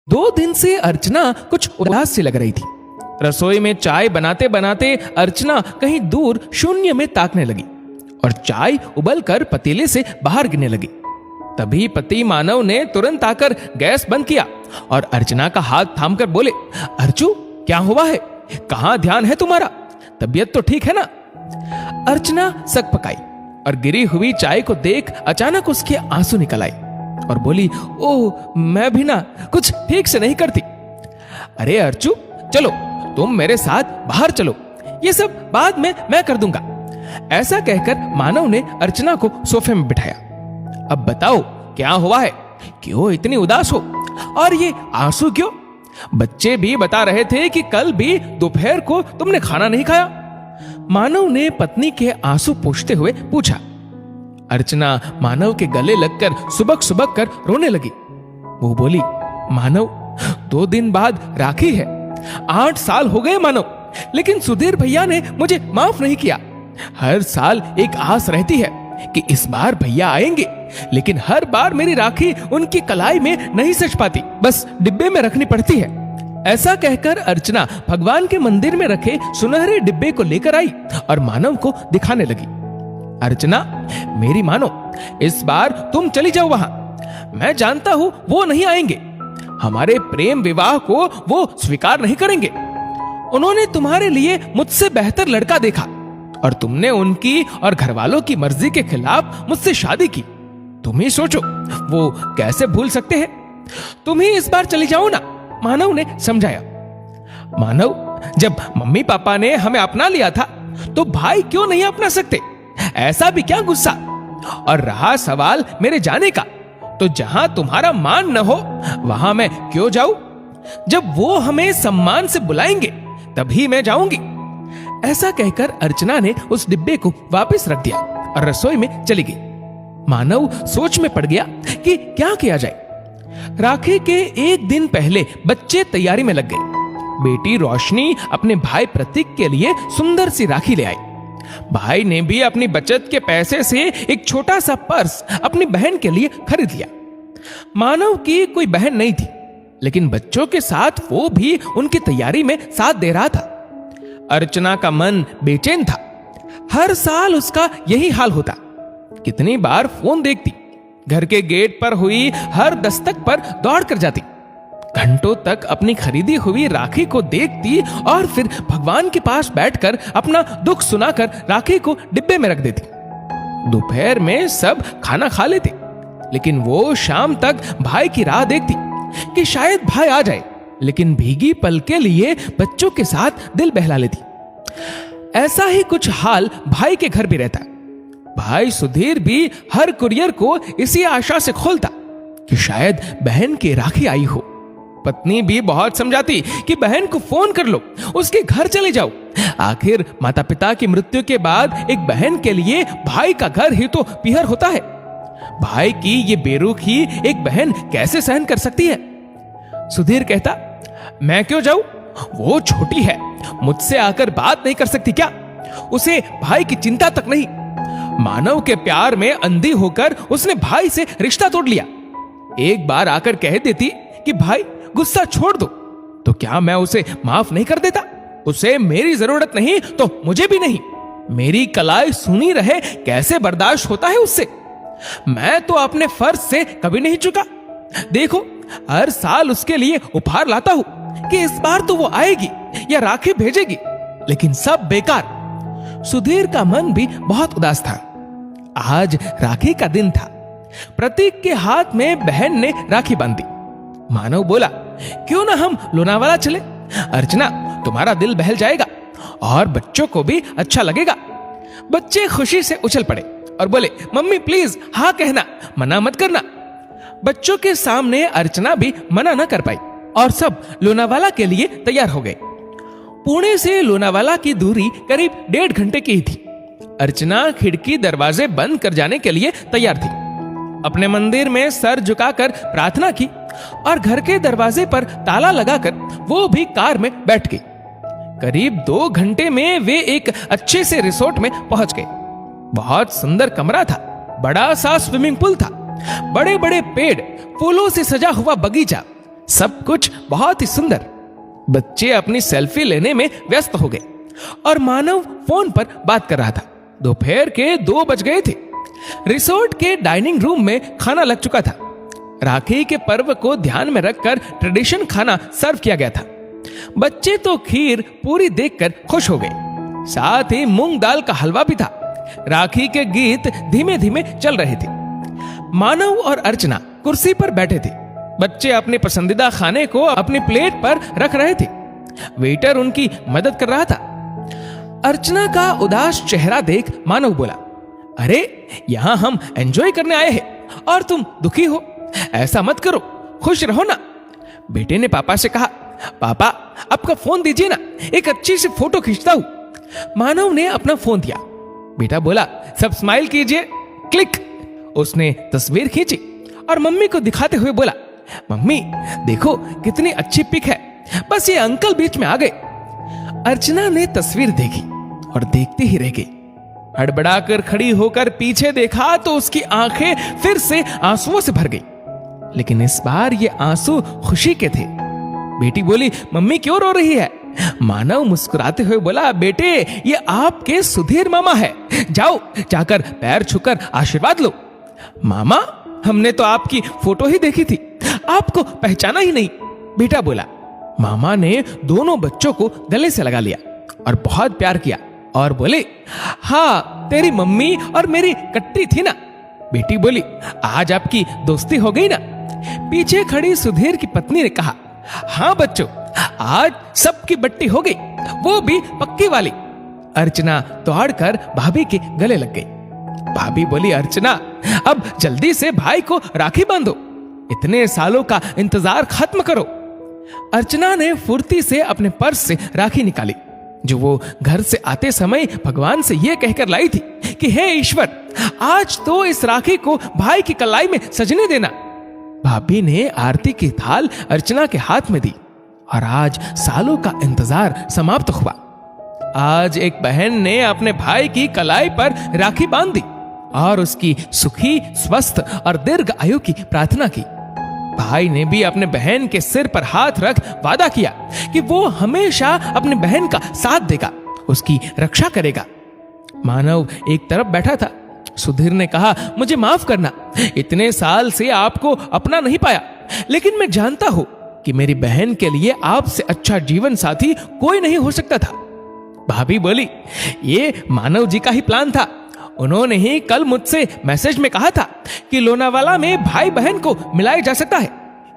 2 दिन से अर्चना कुछ उदास सी लग रही थी। रसोई में चाय बनाते बनाते अर्चना कहीं दूर शून्य में ताकने लगी और चाय उबलकर पतीले से बाहर गिरने लगी। तभी पति मानव ने तुरंत आकर गैस बंद किया और अर्चना का हाथ थामकर बोले, अर्चू क्या हुआ है? कहां ध्यान है तुम्हारा? तबीयत तो ठीक है ना? अर्चना सकपकाई और गिरी हुई चाय को देख अचानक उसके आंसू निकल आए और बोली, ओह मैं भी ना कुछ ठीक से नहीं करती। अरे अर्चू चलो तुम मेरे साथ बाहर चलो, ये सब बाद में मैं कर दूंगा। ऐसा कहकर मानव ने अर्चना को सोफे में बिठाया। अब बताओ क्या हुआ है? क्यों इतनी उदास हो? और ये आंसू क्यों? बच्चे भी बता रहे थे कि कल भी दोपहर को तुमने खाना नहीं खाया। मानव ने पत्नी के आंसू पोंछते हुए पूछा। अर्चना मानव के गले लगकर सुबक सुबक कर रोने लगी। वो बोली, मानव 2 दिन बाद राखी है। 8 साल हो गए मानव, लेकिन सुधीर भैया ने मुझे माफ नहीं किया। हर साल एक आस रहती है कि इस बार भैया आएंगे, लेकिन हर बार मेरी राखी उनकी कलाई में नहीं सच पाती, बस डिब्बे में रखनी पड़ती है। ऐसा कहकर अर्चना भगवान के मंदिर में रखे सुनहरे डिब्बे को लेकर आई और मानव को दिखाने लगी। अर्चना मेरी मानो, इस बार तुम चली जाओ वहां। मैं जानता हूं वो नहीं आएंगे। हमारे प्रेम विवाह को वो स्वीकार नहीं करेंगे। उन्होंने तुम्हारे लिए मुझसे बेहतर लड़का देखा और तुमने उनकी और घरवालों की मर्जी के खिलाफ मुझसे शादी की। तुम ही सोचो वो कैसे भूल सकते हैं? तुम ही इस बार चली जाओ ना, मानव ने समझाया। मानव, जब मम्मी पापा ने हमें अपना लिया था तो भाई क्यों नहीं अपना सकते? ऐसा भी क्या गुस्सा? और रहा सवाल मेरे जाने का, तो जहां तुम्हारा मान न हो वहां मैं क्यों जाऊं? जब वो हमें सम्मान से बुलाएंगे तभी मैं जाऊंगी। ऐसा कहकर अर्चना ने उस डिब्बे को वापस रख दिया और रसोई में चली गई। मानव सोच में पड़ गया कि क्या किया जाए। राखी के 1 दिन पहले बच्चे तैयारी में लग गए। बेटी रोशनी अपने भाई प्रतीक के लिए सुंदर सी राखी ले आई। भाई ने भी अपनी बचत के पैसे से एक छोटा सा पर्स अपनी बहन के लिए खरीद लिया। मानव की कोई बहन नहीं थी, लेकिन बच्चों के साथ वो भी उनकी तैयारी में साथ दे रहा था। अर्चना का मन बेचैन था। हर साल उसका यही हाल होता। कितनी बार फोन देखती, घर के गेट पर हुई हर दस्तक पर दौड़ कर जाती, घंटों तक अपनी खरीदी हुई राखी को देखती और फिर भगवान के पास बैठकर अपना दुख सुनाकर राखी को डिब्बे में रख देती। दोपहर में सब खाना खा लेते, लेकिन वो शाम तक भाई की राह देखती कि शायद भाई आ जाए, लेकिन भीगी पल के लिए बच्चों के साथ दिल बहला लेती। ऐसा ही कुछ हाल भाई के घर भी रहता। भाई सुधीर भी हर कुरियर को इसी आशा से खोलता कि शायद बहन की राखी आई हो। पत्नी भी बहुत समझाती कि बहन को फोन कर लो, उसके घर चले जाओ। आखिर माता पिता की मृत्यु के बाद एक बहन के लिए भाई का घर ही तो पीहर होता है। भाई की ये बेरुखी एक बहन कैसे सहन कर सकती है? सुधीर कहता, मैं क्यों जाऊं? वो छोटी है, मुझसे आकर बात नहीं कर सकती क्या? उसे भाई की चिंता तक नहीं। मानव के प्यार में अंधी होकर उसने भाई से रिश्ता तोड़ लिया। एक बार आकर कह देती कि भाई गुस्सा छोड़ दो, तो क्या मैं उसे माफ नहीं कर देता? उसे मेरी जरूरत नहीं तो मुझे भी नहीं। मेरी कलाई सुनी रहे, कैसे बर्दाश्त होता है उससे? मैं तो अपने फर्ज से कभी नहीं चुका। देखो हर साल उसके लिए उपहार लाता हूं कि इस बार तो वो आएगी या राखी भेजेगी, लेकिन सब बेकार। सुधीर का मन भी बहुत उदास था। आज राखी का दिन था। प्रतीक के हाथ में बहन ने राखी बांधी। मानव बोला, क्यों ना हम लोनावाला चले? अर्चना, तुम्हारा दिल बहल जाएगा और बच्चों को भी अच्छा लगेगा। बच्चे खुशी से उछल पड़े और बोले, मम्मी प्लीज हाँ कहना, मना मत करना। बच्चों के सामने अर्चना भी मना न कर पाई और सब लोनावाला के लिए तैयार हो गए। पुणे से लोनावाला की दूरी करीब 1.5 घंटे की ही थी। अर्चना खिड़की दरवाजे बंद कर जाने के लिए तैयार थी। अपने मंदिर में सर झुकाकर प्रार्थना की और घर के दरवाजे पर ताला लगाकर वो भी कार में बैठ गई। करीब 2 घंटे में वे एक अच्छे से रिसोर्ट में पहुंच गए। बहुत सुंदर कमरा था, बड़ा सा स्विमिंग पूल था, बड़े बड़े पेड़, फूलों से सजा हुआ बगीचा, सब कुछ बहुत ही सुंदर। बच्चे अपनी सेल्फी लेने में व्यस्त हो गए और मानव फोन पर बात कर रहा था। दोपहर के 2 बज गए थे। रिसोर्ट के डाइनिंग रूम में खाना लग चुका था। राखी के पर्व को ध्यान में रखकर ट्रेडिशन खाना सर्व किया गया था। बच्चे तो खीर पूरी देखकर खुश हो गए, साथ ही मूंग दाल का हलवा भी था। राखी के गीत धीमे धीमे चल रहे थे। मानव और अर्चना कुर्सी पर बैठे थे। बच्चे अपने पसंदीदा खाने को अपनी प्लेट पर रख रहे थे। वेटर उनकी मदद कर रहा था। अर्चना का उदास चेहरा देख मानव बोला, अरे यहां हम एंजॉय करने आए हैं और तुम दुखी हो। ऐसा मत करो, खुश रहो ना। बेटे ने पापा से कहा, पापा आपका फोन दीजिए ना, एक अच्छी सी फोटो खींचता हूं। मानव ने अपना फोन दिया। बेटा बोला, सब स्माइल कीजिए। क्लिक। उसने तस्वीर खींची और मम्मी को दिखाते हुए बोला, मम्मी देखो कितनी अच्छी पिक है, बस ये अंकल बीच में आ गए। अर्चना ने तस्वीर देखी और देखती ही रह गई। हड़बड़ाकर खड़ी होकर पीछे देखा तो उसकी आंखें फिर से आंसुओं से भर गई, लेकिन इस बार ये आंसू खुशी के थे। बेटी बोली, मम्मी क्यों रो रही है? मानव मुस्कुराते हुए बोला, बेटे ये आपके सुधीर मामा है, जाओ जाकर पैर छूकर आशीर्वाद लो। मामा, हमने तो आपकी फोटो ही देखी थी, आपको पहचाना ही नहीं। बेटा बोला। मामा ने दोनों बच्चों को गले से लगा लिया और बहुत प्यार किया और बोले, हाँ तेरी मम्मी और मेरी कट्टी थी ना। बेटी बोली, आज आपकी दोस्ती हो गई ना। पीछे खड़ी सुधीर की पत्नी ने कहा, हाँ बच्चों, आज सबकी बट्टी हो गई, वो भी पक्की वाली। अर्चना दौड़कर भाभी के गले लग गई। भाभी बोली, अर्चना अब जल्दी से भाई को राखी बांधो, इतने सालों का इंतजार खत्म करो। अर्चना ने फुर्ती से अपने पर्स से राखी निकाली, जो वो घर से आते समय भगवान से यह कहकर लाई थी कि हे ईश्वर, आज तो इस राखी को भाई की कलाई में सजने देना। भाभी ने आरती की थाल अर्चना के हाथ में दी और आज सालों का इंतजार समाप्त हुआ। आज एक बहन ने अपने भाई की कलाई पर राखी बांध दी और उसकी सुखी, स्वस्थ और दीर्घ आयु की प्रार्थना की। भाई ने भी अपने बहन के सिर पर हाथ रख वादा किया कि वो हमेशा अपनी बहन का साथ देगा, उसकी रक्षा करेगा। मानव एक तरफ बैठा था। सुधीर ने कहा, मुझे माफ करना, इतने साल से आपको अपना नहीं पाया, लेकिन मैं जानता हूं कि मेरी बहन के लिए आपसे अच्छा जीवन साथी कोई नहीं हो सकता था। भाभी बोली, ये मानव जी का ही प्लान था। उन्होंने ही कल मुझसे मैसेज में कहा था कि लोनावाला में भाई बहन को मिलाया जा सकता है,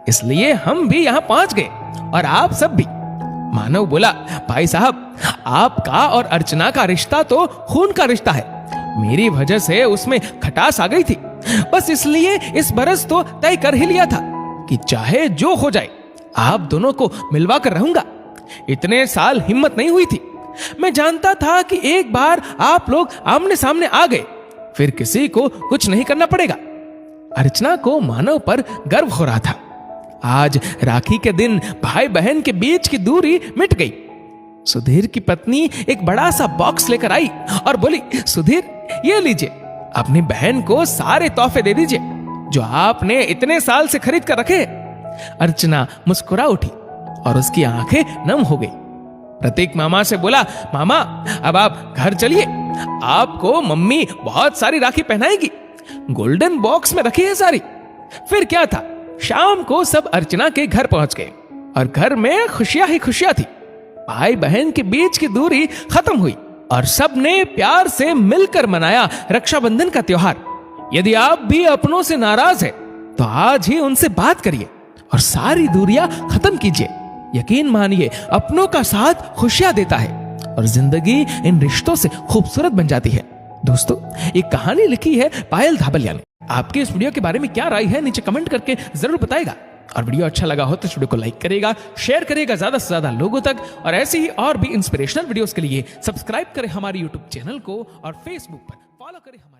इसलिए हम भी यहां पहुंच गए और आप सब भी। मानव बोला, भाई साहब, आपका और अर्चना का रिश्ता तो खून का रिश्ता है। मेरी वजह से उसमें खटास आ गई थी, बस इसलिए इस बरस तो तय कर ही लिया था कि चाहे जो हो जाए आप दोनों को मिलवा कर रहूंगा। इतने साल हिम्मत नहीं हुई थी। मैं जानता था कि एक बार आप लोग आमने सामने आ गए, फिर किसी को कुछ नहीं करना पड़ेगा। अर्चना को मानव पर गर्व हो रहा था। आज राखी के दिन भाई बहन के बीच की दूरी मिट गई। सुधीर की पत्नी एक बड़ा सा बॉक्स लेकर आई और बोली, सुधीर ये लीजिए, अपनी बहन को सारे तोहफे दे दीजिए जो आपने इतने साल से खरीद कर रखे। अर्चना मुस्कुरा उठी और उसकी आंखें नम हो गई। प्रतीक मामा से बोला, मामा अब आप घर चलिए, आपको मम्मी बहुत सारी राखी पहनाएगी, गोल्डन बॉक्स में रखी है सारी। फिर क्या था, शाम को सब अर्चना के घर पहुंच गए और घर में खुशियां ही खुशियां थी। भाई बहन के बीच की दूरी खत्म हुई और सब ने प्यार से मिलकर मनाया रक्षाबंधन का त्योहार। यदि आप भी अपनों से नाराज है तो आज ही उनसे बात करिए और सारी दूरियां खत्म कीजिए। यकीन मानिए, अपनों का साथ खुशियां देता है और जिंदगी इन रिश्तों से खूबसूरत बन जाती है। दोस्तों, एक कहानी लिखी है पायल धाबलिया ने। आपके इस वीडियो के बारे में क्या राय है नीचे कमेंट करके जरूर बताएगा। और वीडियो अच्छा लगा हो तो इस वीडियो को लाइक करेगा, शेयर करेगा ज्यादा से ज्यादा लोगों तक। और ऐसे ही और भी इंस्पिरेशनल वीडियोस के लिए सब्सक्राइब करें हमारे यूट्यूब चैनल को और फेसबुक पर फॉलो करें हमारे